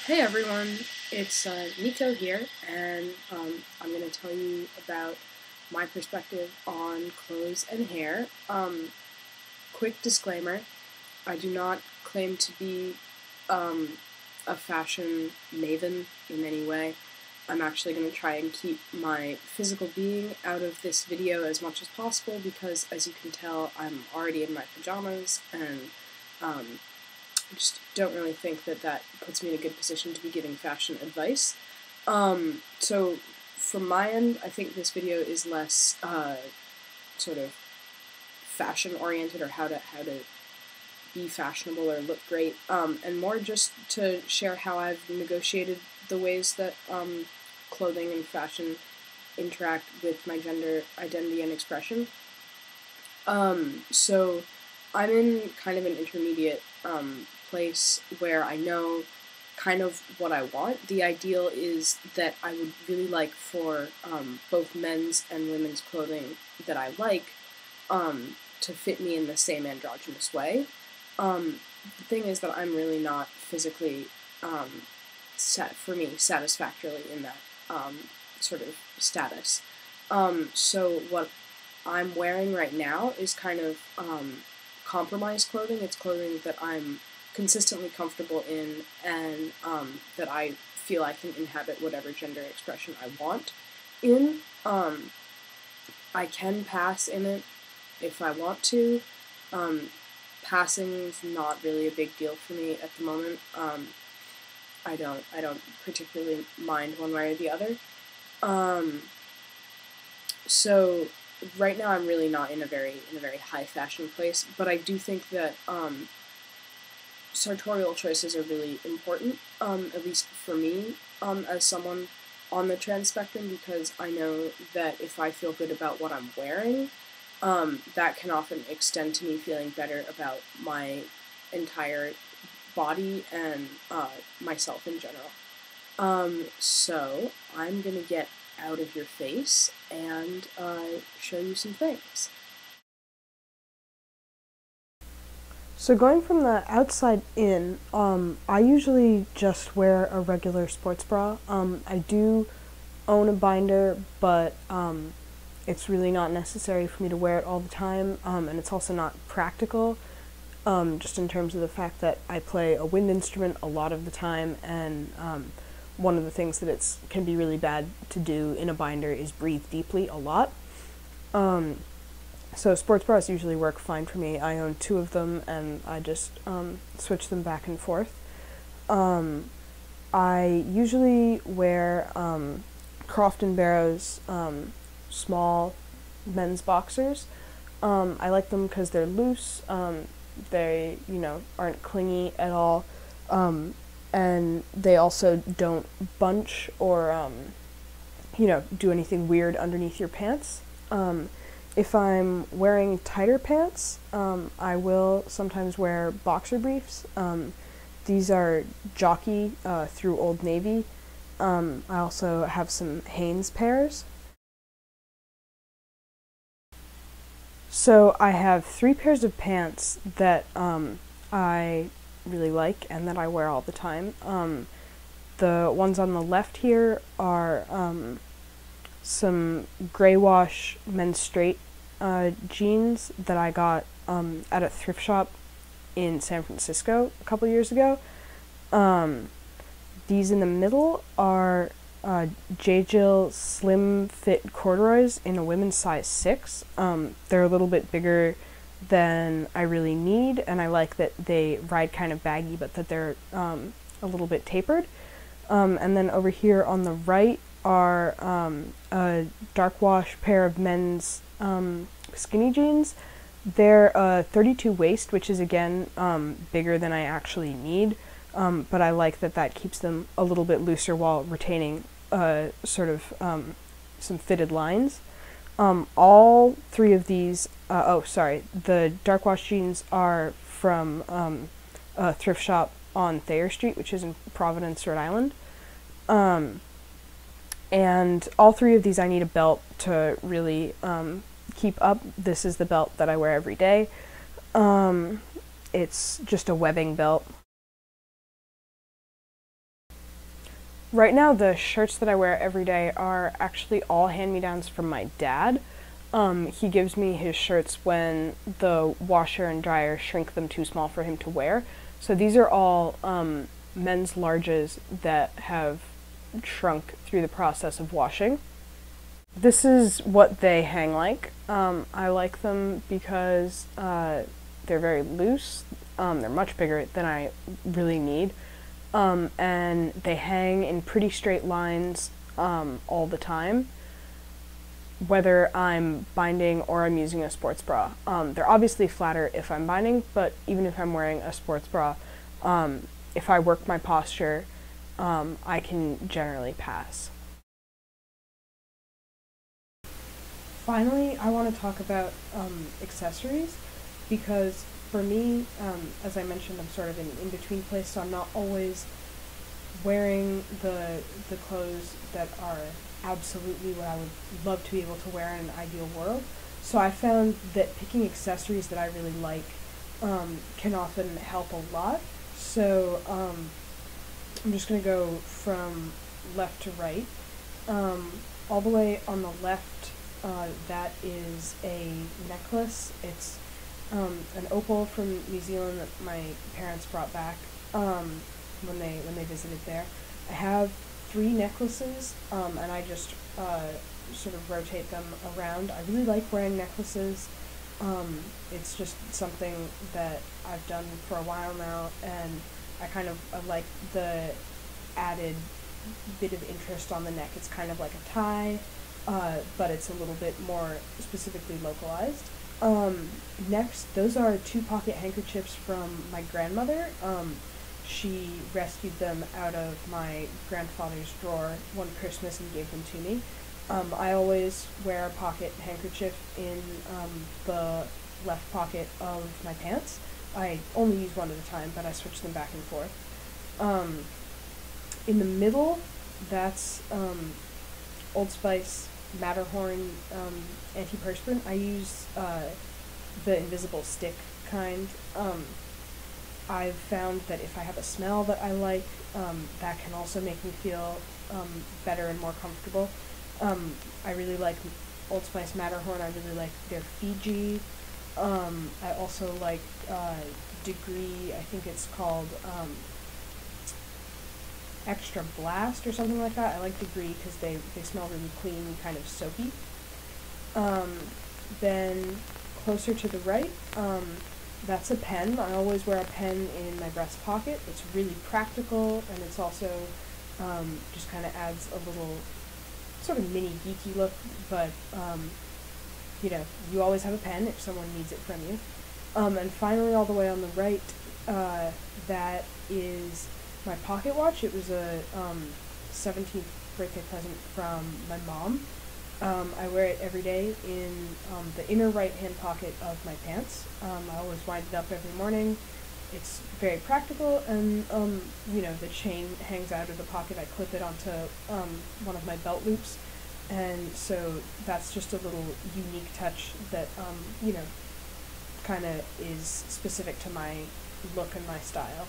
Hey everyone, it's Nico here, and I'm going to tell you about my perspective on clothes and hair. Quick disclaimer, I do not claim to be a fashion maven in any way. I'm actually going to try and keep my physical being out of this video as much as possible because, as you can tell, I'm already in my pajamas, and I just don't really think that puts me in a good position to be giving fashion advice. So from my end, I think this video is less sort of fashion oriented, or how to be fashionable or look great, and more just to share how I've negotiated the ways that clothing and fashion interact with my gender identity and expression. So I'm in kind of an intermediate place where I know kind of what I want. The ideal is that I would really like for both men's and women's clothing that I like to fit me in the same androgynous way. The thing is that I'm really not physically satisfactorily in that sort of status. So what I'm wearing right now is kind of compromise clothing. It's clothing that I'm consistently comfortable in, and that I feel I can inhabit whatever gender expression I want in. I can pass in it if I want to. Passing's not really a big deal for me at the moment. I don't particularly mind one way or the other. So right now I'm really not in a very high fashion place, but I do think that sartorial choices are really important, at least for me, as someone on the trans spectrum, because I know that if I feel good about what I'm wearing, that can often extend to me feeling better about my entire body and myself in general. So I'm gonna get out of your face and show you some things. So going from the outside in, I usually just wear a regular sports bra. I do own a binder, but it's really not necessary for me to wear it all the time, and it's also not practical, just in terms of the fact that I play a wind instrument a lot of the time, and one of the things that it can be really bad to do in a binder is breathe deeply a lot. So sports bras usually work fine for me. I own 2 of them, and I just switch them back and forth. I usually wear Croft & Barrow's small men's boxers. I like them because they're loose. They, aren't clingy at all, and they also don't bunch or, do anything weird underneath your pants. If I'm wearing tighter pants, I will sometimes wear boxer briefs. These are Jockey through Old Navy. I also have some Hanes pairs. So I have 3 pairs of pants that I really like and that I wear all the time. The ones on the left here are some gray wash men's straight jeans that I got at a thrift shop in San Francisco a couple years ago. These in the middle are J. Jill slim fit corduroys in a women's size 6. They're a little bit bigger than I really need, and I like that they ride kind of baggy, but that they're a little bit tapered. And then over here on the right are a dark wash pair of men's skinny jeans. They're a 32 waist, which is again bigger than I actually need, but I like that keeps them a little bit looser while retaining sort of some fitted lines. All 3 of these, the dark wash jeans are from a thrift shop on Thayer Street, which is in Providence, Rhode Island. And all 3 of these I need a belt to really keep up. This is the belt that I wear every day. It's just a webbing belt. Right now, the shirts that I wear every day are actually all hand-me-downs from my dad. He gives me his shirts when the washer and dryer shrink them too small for him to wear. So these are all men's larges that have shrunk through the process of washing. This is what they hang like. I like them because they're very loose. They're much bigger than I really need. And they hang in pretty straight lines all the time, whether I'm binding or I'm using a sports bra. They're obviously flatter if I'm binding, but even if I'm wearing a sports bra, if I work my posture, I can generally pass. Finally, I want to talk about accessories because for me, as I mentioned, I'm sort of in in-between place, so I'm not always wearing the clothes that are absolutely what I would love to be able to wear in an ideal world. So I found that picking accessories that I really like can often help a lot. So I'm just going to go from left to right. All the way on the left, that is a necklace. It's an opal from New Zealand that my parents brought back when they visited there. I have 3 necklaces, and I just sort of rotate them around. I really like wearing necklaces. It's just something that I've done for a while now, and I like the added bit of interest on the neck. It's kind of like a tie, but it's a little bit more specifically localized. Next, those are 2 pocket handkerchiefs from my grandmother. She rescued them out of my grandfather's drawer one Christmas and gave them to me. I always wear a pocket handkerchief in the left pocket of my pants. I only use one at a time, but I switch them back and forth. In the middle, that's Old Spice Matterhorn antiperspirant. I use the invisible stick kind. I've found that if I have a smell that I like, that can also make me feel better and more comfortable. I really like Old Spice Matterhorn. I really like their Fiji. I also like Degree. I think it's called Extra Blast or something like that. I like Degree because they smell really clean, kind of soapy. Then closer to the right, that's a pen. I always wear a pen in my breast pocket. It's really practical, and it's also just kind of adds a little sort of mini geeky look, but you always have a pen if someone needs it from you. And finally, all the way on the right, that is my pocket watch. It was a 17th birthday present from my mom. I wear it every day in the inner right-hand pocket of my pants. I always wind it up every morning. It's very practical, and the chain hangs out of the pocket. I clip it onto one of my belt loops, and so that's just a little unique touch that kind of is specific to my look and my style.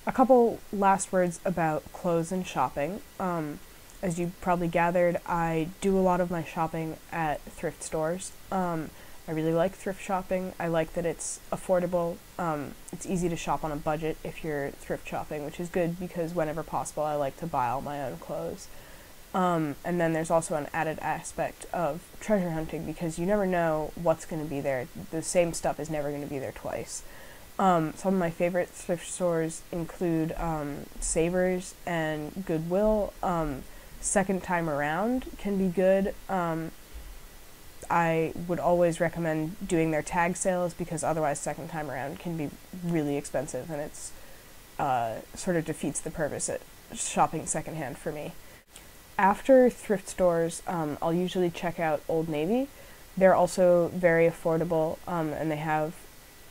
A couple last words about clothes and shopping. As you probably gathered, I do a lot of my shopping at thrift stores. I really like thrift shopping. I like that it's affordable. It's easy to shop on a budget if you're thrift shopping, which is good because whenever possible I like to buy all my own clothes. And then there's also an added aspect of treasure hunting because you never know what's going to be there. The same stuff is never going to be there twice. Some of my favorite thrift stores include Savers and Goodwill. Second Time Around can be good. I would always recommend doing their tag sales because otherwise Second Time Around can be really expensive, and it's sort of defeats the purpose at shopping secondhand for me. After thrift stores, I'll usually check out Old Navy. They're also very affordable, and they have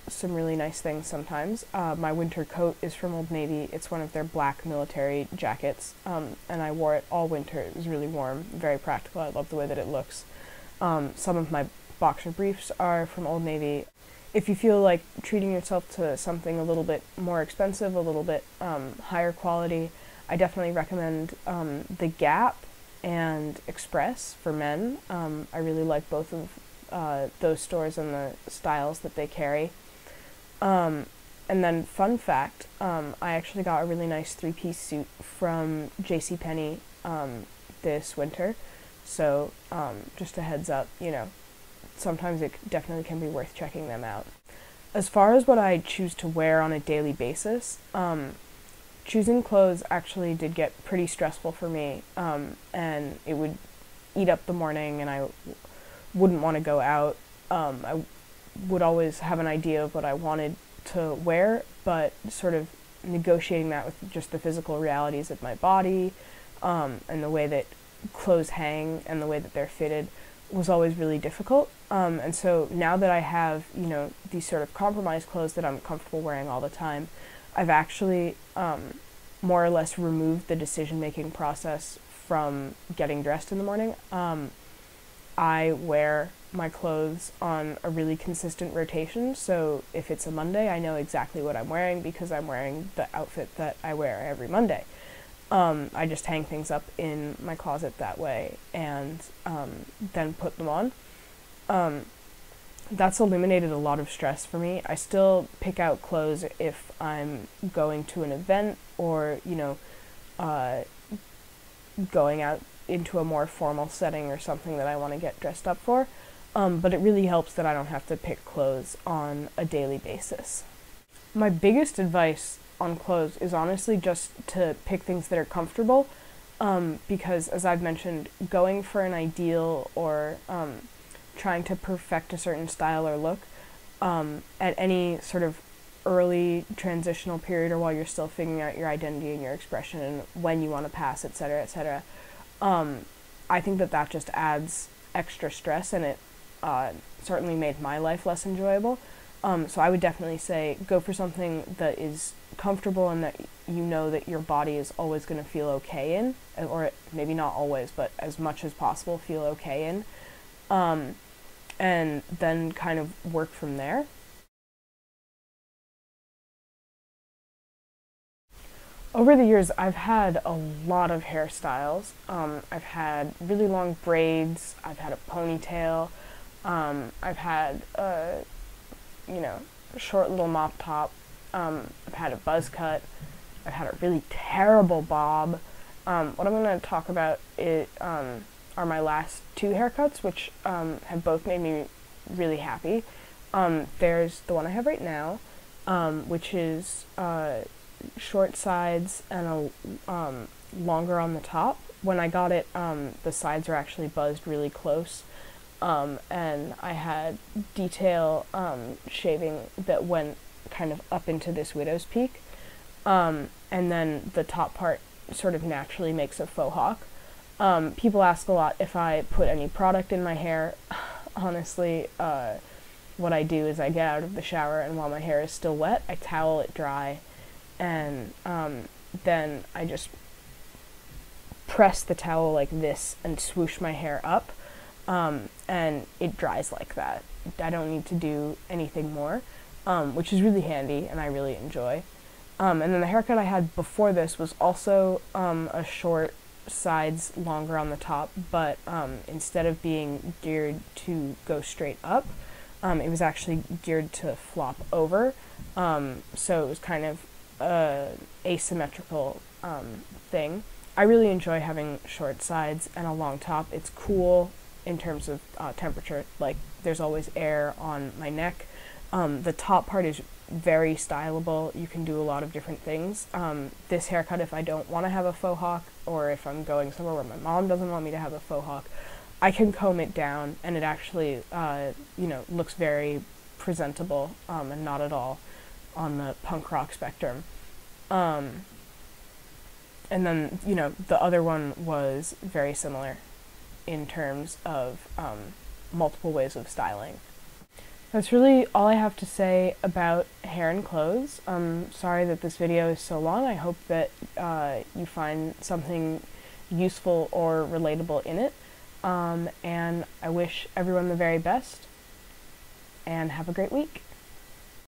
some really nice things sometimes. My winter coat is from Old Navy. It's one of their black military jackets, and I wore it all winter. It was really warm, very practical. I love the way that it looks. Some of my boxer briefs are from Old Navy. if you feel like treating yourself to something a little bit more expensive, a little bit higher quality, I definitely recommend The Gap and Express for men. I really like both of those stores and the styles that they carry. And then, fun fact, I actually got a really nice three-piece suit from JCPenney this winter. So, just a heads up, sometimes it definitely can be worth checking them out. As far as what I choose to wear on a daily basis, choosing clothes actually did get pretty stressful for me, and it would eat up the morning, and I wouldn't want to go out. I would always have an idea of what I wanted to wear, but sort of negotiating that with just the physical realities of my body, and the way that clothes hang and the way that they're fitted was always really difficult. And so now that I have, these sort of compromised clothes that I'm comfortable wearing all the time, I've actually more or less removed the decision-making process from getting dressed in the morning. I wear my clothes on a really consistent rotation, so if it's a Monday, I know exactly what I'm wearing because I'm wearing the outfit that I wear every Monday. I just hang things up in my closet that way and then put them on. That's eliminated a lot of stress for me. I still pick out clothes if I'm going to an event or, going out into a more formal setting or something that I want to get dressed up for. But it really helps that I don't have to pick clothes on a daily basis. My biggest advice on clothes is honestly just to pick things that are comfortable, because as I've mentioned, going for an ideal or trying to perfect a certain style or look at any sort of early transitional period or while you're still figuring out your identity and your expression and when you want to pass, etc., etc., I think that just adds extra stress, and it certainly made my life less enjoyable. So I would definitely say go for something that is comfortable and that you know that your body is always going to feel okay in, or maybe not always, but as much as possible feel okay in, and then kind of work from there. Over the years, I've had a lot of hairstyles. I've had really long braids, I've had a ponytail, I've had a short little mop top, I've had a buzz cut, I've had a really terrible bob. What I'm going to talk about are my last two haircuts, which have both made me really happy. There's the one I have right now, which is short sides and a longer on the top. When I got it, the sides were actually buzzed really close, and I had detail shaving that went kind of up into this widow's peak, and then the top part sort of naturally makes a faux hawk. People ask a lot if I put any product in my hair. Honestly, what I do is I get out of the shower, and while my hair is still wet, I towel it dry, and then I just press the towel like this and swoosh my hair up, and it dries like that. I don't need to do anything more, which is really handy and I really enjoy. And then the haircut I had before this was also a short, sides longer on the top, but instead of being geared to go straight up, it was actually geared to flop over, so it was kind of asymmetrical thing. I really enjoy having short sides and a long top. It's cool in terms of temperature. Like, there's always air on my neck. The top part is very stylable. You can do a lot of different things. This haircut, if I don't want to have a faux hawk, or if I'm going somewhere where my mom doesn't want me to have a faux hawk, I can comb it down, and it actually, looks very presentable, and not at all on the punk rock spectrum. And then, the other one was very similar in terms of multiple ways of styling. That's really all I have to say about hair and clothes. Sorry that this video is so long. I hope that you find something useful or relatable in it. And I wish everyone the very best, and have a great week.